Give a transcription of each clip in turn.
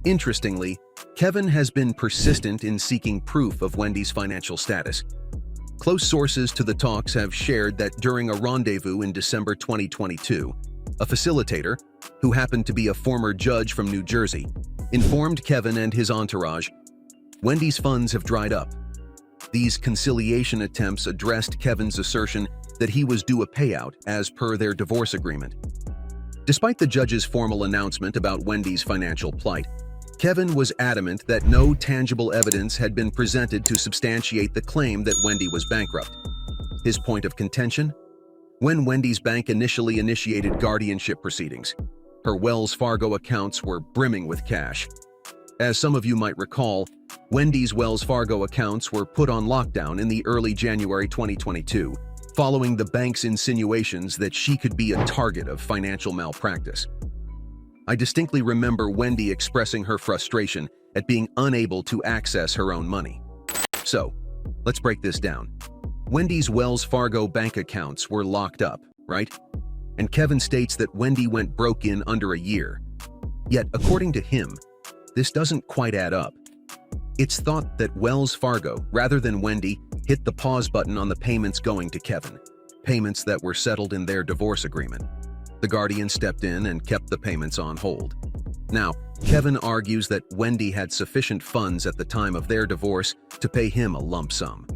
Interestingly, Kevin has been persistent in seeking proof of Wendy's financial status. Close sources to the talks have shared that during a rendezvous in December 2022, a facilitator, who happened to be a former judge from New Jersey, informed Kevin and his entourage, "Wendy's funds have dried up." These conciliation attempts addressed Kevin's assertion that he was due a payout as per their divorce agreement. Despite the judge's formal announcement about Wendy's financial plight, Kevin was adamant that no tangible evidence had been presented to substantiate the claim that Wendy was bankrupt. His point of contention? When Wendy's bank initially initiated guardianship proceedings, her Wells Fargo accounts were brimming with cash. As some of you might recall, Wendy's Wells Fargo accounts were put on lockdown in the early January 2022, following the bank's insinuations that she could be a target of financial malpractice. I distinctly remember Wendy expressing her frustration at being unable to access her own money. So, let's break this down. Wendy's Wells Fargo bank accounts were locked up, right? And Kevin states that Wendy went broke in under a year. Yet, according to him, this doesn't quite add up. It's thought that Wells Fargo, rather than Wendy, hit the pause button on the payments going to Kevin, payments that were settled in their divorce agreement. The guardian stepped in and kept the payments on hold. Now, Kevin argues that Wendy had sufficient funds at the time of their divorce to pay him a lump sum.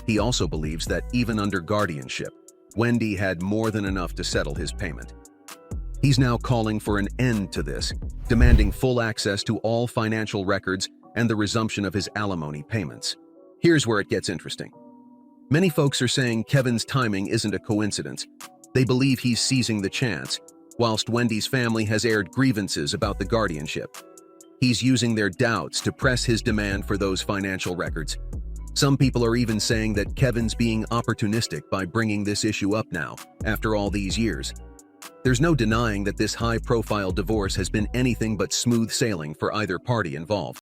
He also believes that even under guardianship, Wendy had more than enough to settle his payment. He's now calling for an end to this, demanding full access to all financial records and the resumption of his alimony payments. Here's where it gets interesting. Many folks are saying Kevin's timing isn't a coincidence. They believe he's seizing the chance, whilst Wendy's family has aired grievances about the guardianship. He's using their doubts to press his demand for those financial records. Some people are even saying that Kevin's being opportunistic by bringing this issue up now, after all these years. There's no denying that this high-profile divorce has been anything but smooth sailing for either party involved.